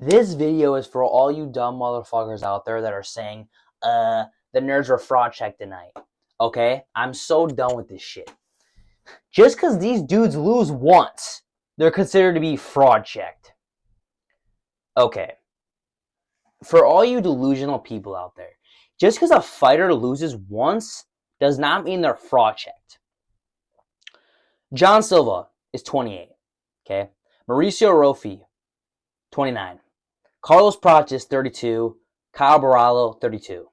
This video is for all you dumb motherfuckers out there that are saying, the nerds were fraud checked tonight. Okay? I'm so done with this shit. Just because these dudes lose once, they're considered to be fraud checked. Okay. For all you delusional people out there, just because a fighter loses once does not mean they're fraud checked. John Silva is 28. Okay? Mauricio Ruffy, 29. Carlos Prates, 32. Caio Borralho, 32.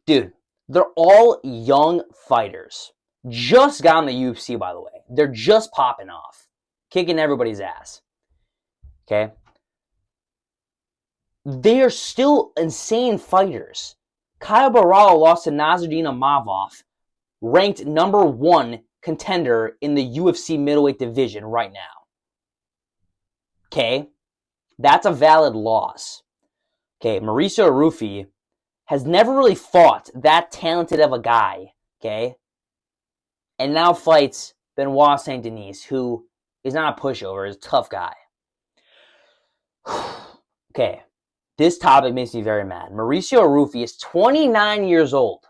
Dude, they're all young fighters. Just got in the UFC, by the way. They're just popping off. Kicking everybody's ass. Okay? They are still insane fighters. Caio Borralho lost to Nasruddin Imavov, ranked number 1 contender in the UFC middleweight division right now. Okay? That's a valid loss. Okay, Mauricio Ruffy has never really fought that talented of a guy, okay? And now fights Benoit Saint-Denis, who is not a pushover, is a tough guy. Okay, this topic makes me very mad. Mauricio Ruffy is 29 years old.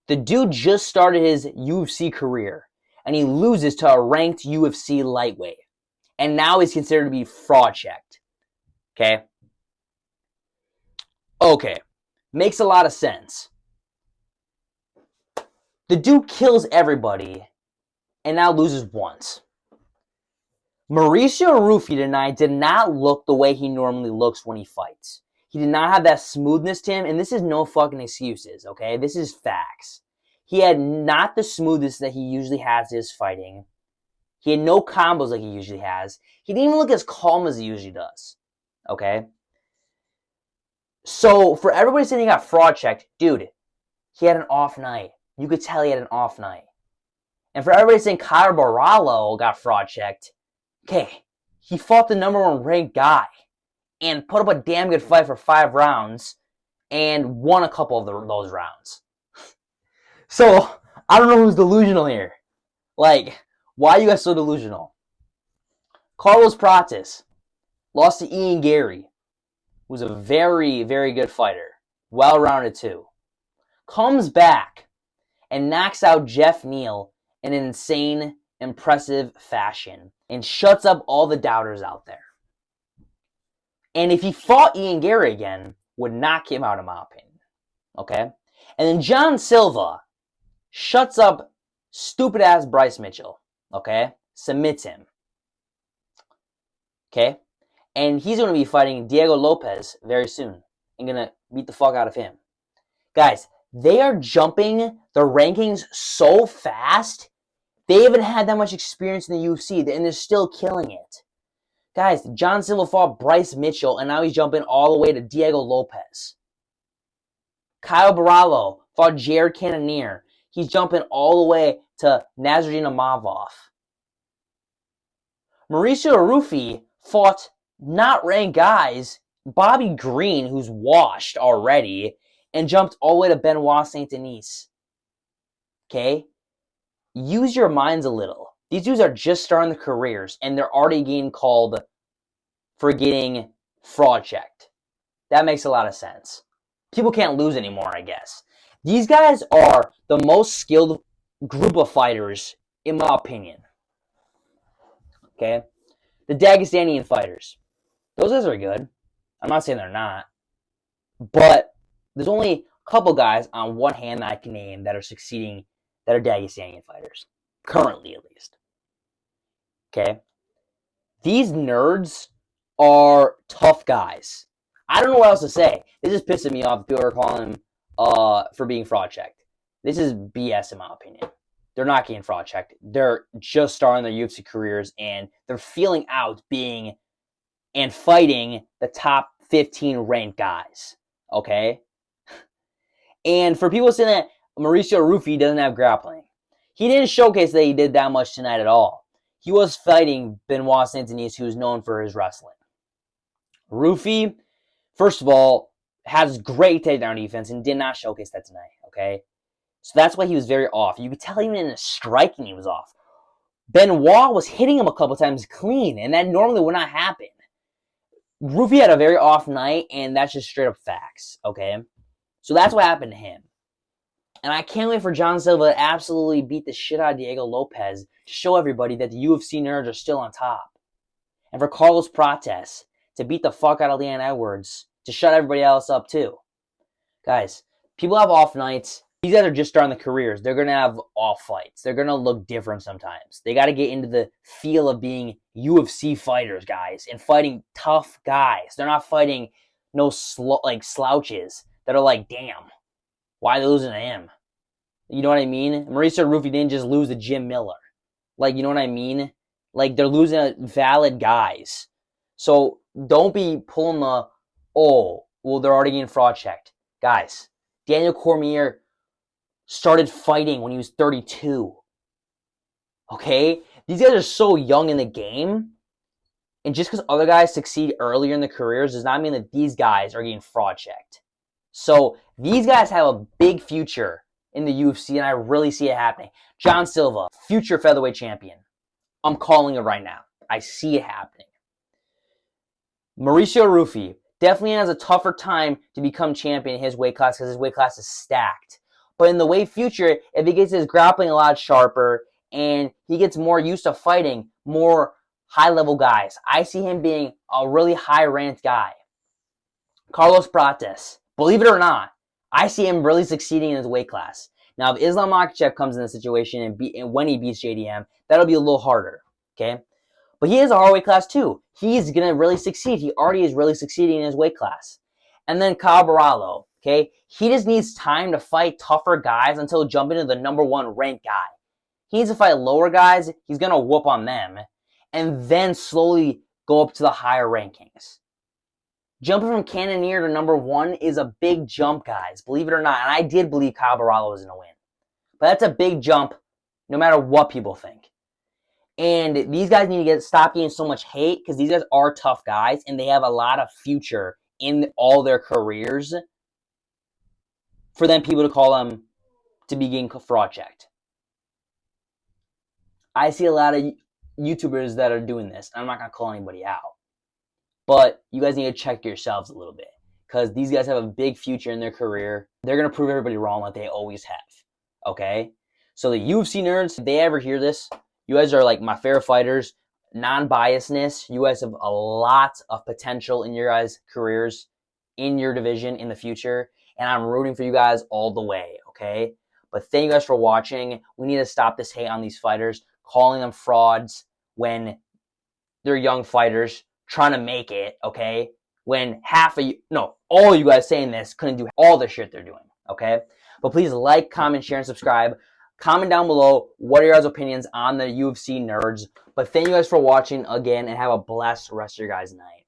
The dude just started his UFC career, and he loses to a ranked UFC lightweight. And now he's considered to be fraud checked. Okay? Okay. Makes a lot of sense. The dude kills everybody and now loses once. Mauricio Ruffy tonight did not look the way he normally looks when he fights. He did not have that smoothness to him, and this is no fucking excuses, okay? This is facts. He had not the smoothness that he usually has in his fighting. He had no combos like he usually has. He didn't even look as calm as he usually does. Okay? So, for everybody saying he got fraud checked, dude, he had an off night. You could tell he had an off night. And for everybody saying Caio Borralho got fraud checked, okay, he fought the number 1 ranked guy and put up a damn good fight for 5 rounds and won a couple of those rounds. So, I don't know who's delusional here. Like, why are you guys so delusional? Carlos Prates lost to Ian Gary, who's a very, very good fighter. Well-rounded too. Comes back and knocks out Jeff Neal in an insane, impressive fashion. And shuts up all the doubters out there. And if he fought Ian Gary again, would knock him out in my opinion. Okay? And then John Silva shuts up stupid-ass Bryce Mitchell. Okay? Submits him. Okay? And he's going to be fighting Diego Lopez very soon. And going to beat the fuck out of him. Guys, they are jumping the rankings so fast. They haven't had that much experience in the UFC. And they're still killing it. Guys, John Silva fought Bryce Mitchell. And now he's jumping all the way to Diego Lopez. Caio Borralho fought Jared Cannonier. He's jumping all the way to Nasruddin Imavov. Mauricio Ruffy fought not ranked guys, Bobby Green, who's washed already, and jumped all the way to Benoit Saint-Denis. Okay? Use your minds a little. These dudes are just starting their careers, and they're already getting called for getting fraud checked. That makes a lot of sense. People can't lose anymore, I guess. These guys are the most skilled group of fighters, in my opinion. Okay? The Dagestanian fighters. Those guys are good. I'm not saying they're not. But there's only a couple guys on one hand that I can name that are succeeding, that are Dagestanian fighters. Currently, at least. Okay? These nerds are tough guys. I don't know what else to say. This is pissing me off. People are calling him for being fraud checked. This is BS in my opinion. They're not getting fraud checked. They're just starting their UFC careers and they're feeling out being and fighting the top 15 ranked guys. Okay? And for people saying that Mauricio Ruffy doesn't have grappling, he didn't showcase that he did that much tonight at all. He was fighting Benoit Saint-Denis, who's known for his wrestling. Ruffy, first of all, has great takedown defense and did not showcase that tonight, okay? So that's why he was very off. You could tell even in his striking he was off. Benoit was hitting him a couple times clean, and that normally would not happen. Ruffy had a very off night, and that's just straight up facts, okay? So that's what happened to him. And I can't wait for John Silva to absolutely beat the shit out of Diego Lopez to show everybody that the UFC nerds are still on top. And for Carlos Prates to beat the fuck out of Leon Edwards to shut everybody else up too. Guys, people have off nights. These guys are just starting the careers. They're going to have off fights. They're going to look different sometimes. They got to get into the feel of being UFC fighters, guys, and fighting tough guys. They're not fighting no slouches that are like, damn, why are they losing to him? You know what I mean? Mauricio Ruffy didn't just lose to Jim Miller. Like, you know what I mean? Like, they're losing to valid guys. So don't be pulling the, oh, well, they're already getting fraud checked. Guys, Daniel Cormier started fighting when he was 32. Okay? These guys are so young in the game. And just because other guys succeed earlier in their careers does not mean that these guys are getting fraud checked. So these guys have a big future in the UFC, and I really see it happening. John Silva, future featherweight champion. I'm calling it right now. I see it happening. Mauricio Ruffy definitely has a tougher time to become champion in his weight class because his weight class is stacked. But in the way future, if he gets his grappling a lot sharper and he gets more used to fighting more high-level guys, I see him being a really high-ranked guy. Carlos Prates, believe it or not, I see him really succeeding in his weight class. Now, if Islam Makhachev comes in the situation and when he beats JDM, that'll be a little harder, okay? But he is a hard weight class too. He's going to really succeed. He already is really succeeding in his weight class. And then Caio Borralho, okay? He just needs time to fight tougher guys until jumping into the number one ranked guy. He needs to fight lower guys. He's going to whoop on them. And then slowly go up to the higher rankings. Jumping from Cannoneer to number one is a big jump, guys. Believe it or not. And I did believe Caio Borralho was going to win. But that's a big jump no matter what people think. And these guys need to stop getting so much hate because these guys are tough guys and they have a lot of future in all their careers for them people to call them to be getting fraud checked. I see a lot of YouTubers that are doing this. I'm not going to call anybody out. But you guys need to check yourselves a little bit because these guys have a big future in their career. They're going to prove everybody wrong like they always have. Okay? So the UFC nerds, if they ever hear this, you guys are like my favorite fighters. Non-biasness. You guys have a lot of potential in your guys' careers, in your division, in the future. And I'm rooting for you guys all the way. Okay? But thank you guys for watching. We need to stop this hate on these fighters, calling them frauds when they're young fighters trying to make it, okay? When all of you guys saying this couldn't do all the shit they're doing, okay? But please like, comment, share, and subscribe. Comment down below what are your guys' opinions on the UFC nerds. But thank you guys for watching again and have a blessed rest of your guys' night.